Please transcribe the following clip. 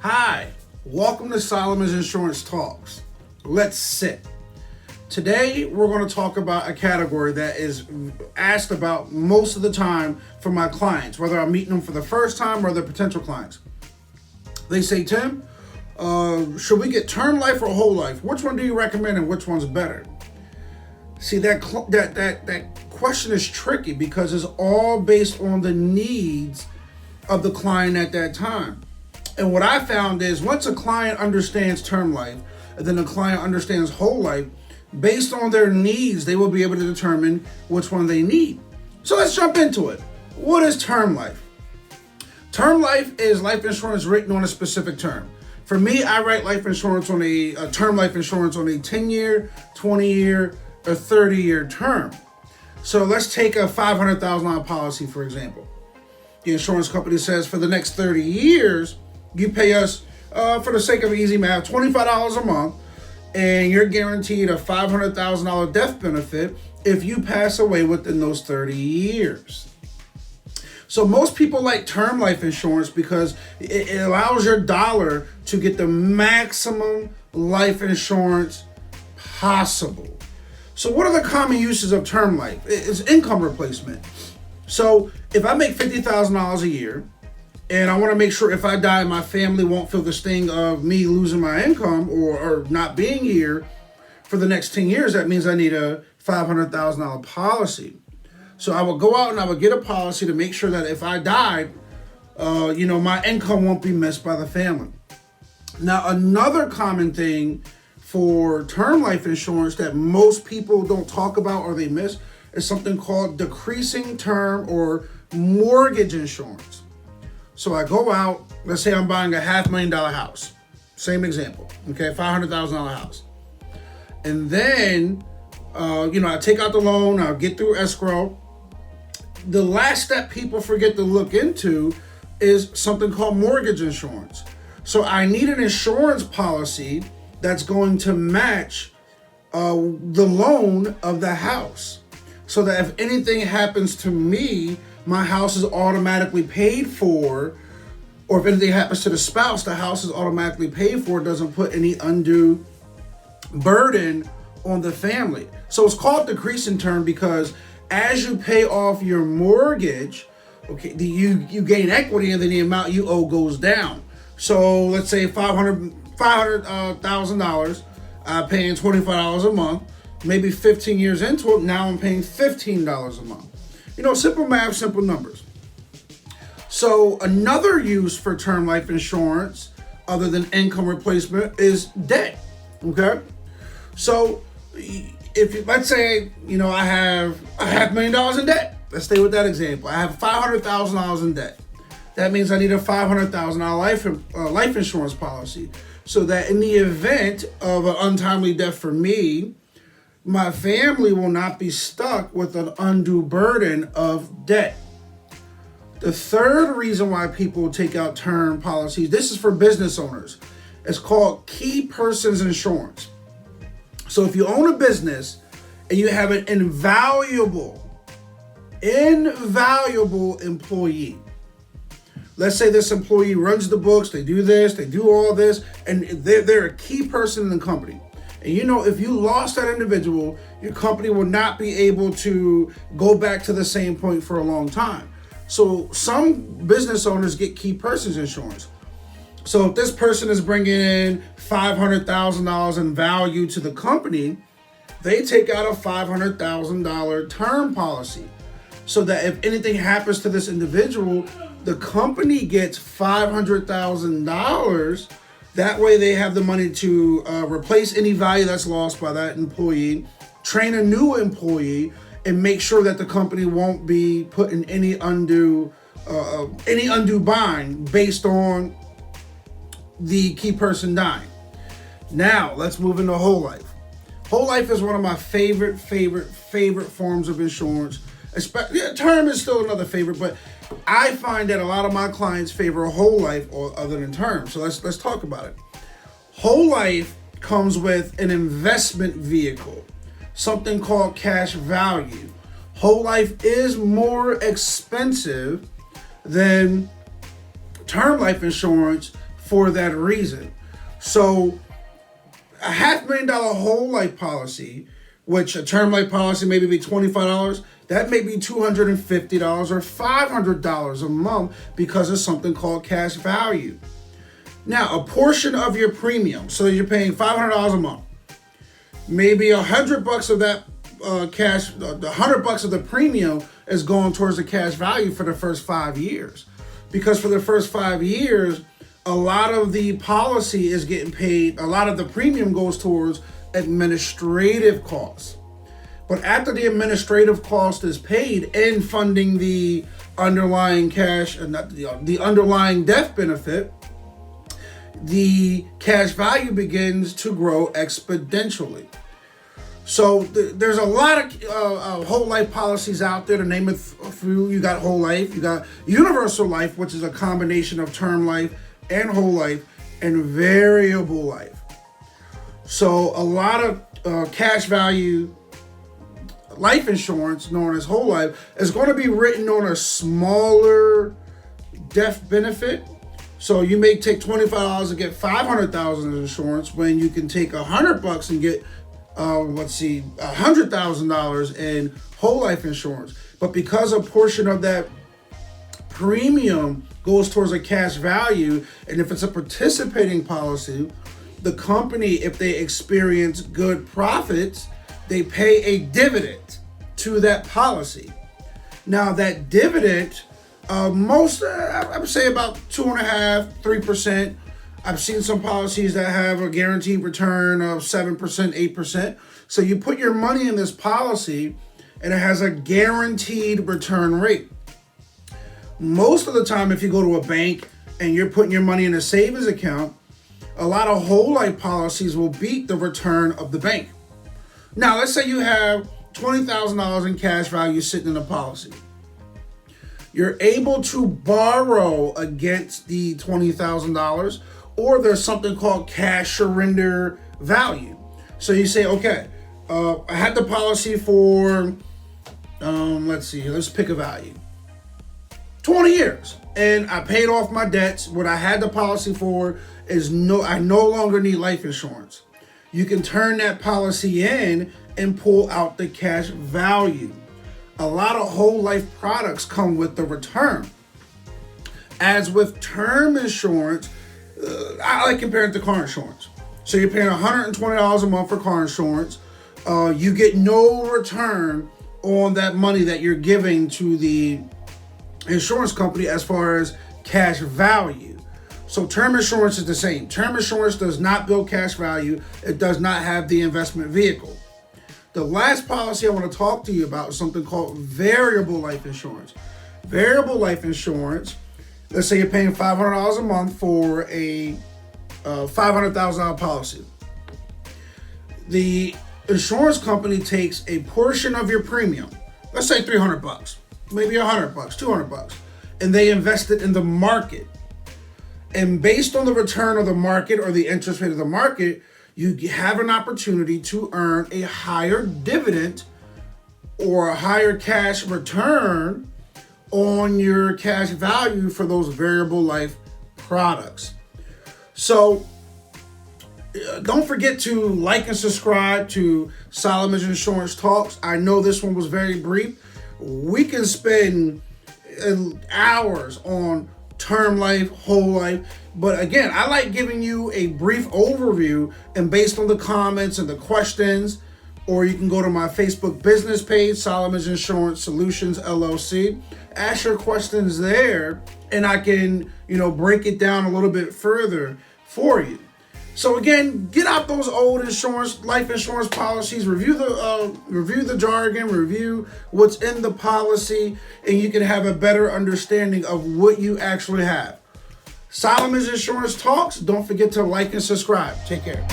Hi, welcome to Solomon's Insurance Talks. Let's sit. Today, we're going to talk about a category that is asked about most of the time from my clients, whether I'm meeting them for the first time or they're potential clients. They say, Tim, should we get term life or whole life? Which one do you recommend and which one's better? See, that question is tricky because it's all based on the needs of the client at that time. And what I found is once a client understands term life and then the client understands whole life, based on their needs, they will be able to determine which one they need. So let's jump into it. What is term life? Term life is life insurance written on a specific term. For me, I write life insurance on a term life insurance on a 10-year, 20-year, or 30-year term. So let's take a $500,000 policy, for example. The insurance company says for the next 30 years, you pay us, for the sake of easy math, $25 a month, and you're guaranteed a $500,000 death benefit if you pass away within those 30 years. So most people like term life insurance because it allows your dollar to get the maximum life insurance possible. So what are the common uses of term life? It's income replacement. So if I make $50,000 a year, and I want to make sure if I die, my family won't feel the sting of me losing my income or not being here for the next 10 years. That means I need a $500,000 policy. So I would go out and I would get a policy to make sure that if I died, my income won't be missed by the family. Now, another common thing for term life insurance that most people don't talk about or they miss is something called decreasing term or mortgage insurance. So I go out, let's say I'm buying a $500,000 house. Same example, okay, $500,000 house. And then, I take out the loan, I'll get through escrow. The last step people forget to look into is something called mortgage insurance. So I need an insurance policy that's going to match the loan of the house. So that if anything happens to me, my house is automatically paid for, or if anything happens to the spouse, the house is automatically paid for. It doesn't put any undue burden on the family. So it's called decreasing term because as you pay off your mortgage, okay, you gain equity and then the amount you owe goes down. So let's say $500,000, paying $25 a month, maybe 15 years into it, now I'm paying $15 a month. Simple math, simple numbers. So another use for term life insurance, other than income replacement, is debt. Okay. So let's say, I have $500,000 in debt. Let's stay with that example. I have $500,000 in debt. That means I need a $500,000 life insurance policy so that in the event of an untimely death for me, my family will not be stuck with an undue burden of debt. The third reason why people take out term policies, this is for business owners. It's called key persons insurance. So if you own a business and you have an invaluable employee, let's say this employee runs the books, they do this, they do all this, and they're a key person in the company. And if you lost that individual, your company will not be able to go back to the same point for a long time. So some business owners get key persons insurance. So if this person is bringing in $500,000 in value to the company, they take out a $500,000 term policy so that if anything happens to this individual, the company gets $500,000. That way they have the money to replace any value that's lost by that employee, train a new employee, and make sure that the company won't be put in any undue bind based on the key person dying. Now, let's move into whole life. Whole life is one of my favorite forms of insurance. Term is still another favorite, but I find that a lot of my clients favor a whole life other than term. So let's talk about it. Whole life comes with an investment vehicle, something called cash value. Whole life is more expensive than term life insurance for that reason. So a $500,000 whole life policy, which a term life policy maybe be $25, that may be $250 or $500 a month because of something called cash value. Now, a portion of your premium, so you're paying $500 a month, maybe $100 of that cash, the $100 of the premium is going towards the cash value for the first 5 years. Because for the first 5 years, a lot of the policy is getting paid, a lot of the premium goes towards administrative costs. But after the administrative cost is paid and funding the underlying cash, the underlying death benefit, the cash value begins to grow exponentially. So there's a lot of whole life policies out there. To name a few, you got whole life, you got universal life, which is a combination of term life and whole life, and variable life. So a lot of cash value life insurance, known as whole life, is going to be written on a smaller death benefit. So you may take $25 and get $500,000 in insurance when you can take $100 and get $100,000 in whole life insurance. But because a portion of that premium goes towards a cash value, and if it's a participating policy, the company, if they experience good profits, they pay a dividend to that policy. Now that dividend, I would say about 2.5%, 3%. I've seen some policies that have a guaranteed return of 7%, 8%. So you put your money in this policy and it has a guaranteed return rate. Most of the time, if you go to a bank and you're putting your money in a savings account, a lot of whole life policies will beat the return of the bank. Now, let's say you have $20,000 in cash value sitting in a policy. You're able to borrow against the $20,000, or there's something called cash surrender value. So you say, okay, I had the policy for, let's pick a value. 20 years, and I paid off my debts. What I had the policy for is I no longer need life insurance. You can turn that policy in and pull out the cash value. A lot of whole life products come with the return. As with term insurance, I like comparing it to car insurance. So you're paying $120 a month for car insurance. You get no return on that money that you're giving to the insurance company as far as cash value. So term insurance is the same. Term insurance does not build cash value. It does not have the investment vehicle. The last policy I want to talk to you about is something called variable life insurance. Variable life insurance, let's say you're paying $500 a month for a $500,000 policy. The insurance company takes a portion of your premium, let's say $300, maybe $100, $200, and they invest it in the market. And based on the return of the market or the interest rate of the market, you have an opportunity to earn a higher dividend or a higher cash return on your cash value for those variable life products. So don't forget to like and subscribe to Solomon's Insurance Talks. I know this one was very brief. We can spend hours on term life, whole life. But again, I like giving you a brief overview, and based on the comments and the questions, or you can go to my Facebook business page, Solomon's Insurance Solutions LLC. Ask your questions there, and I can, break it down a little bit further for you. So again, get out those old life insurance policies, review the jargon, review what's in the policy, and you can have a better understanding of what you actually have. Solomon's Insurance Talks. Don't forget to like and subscribe. Take care.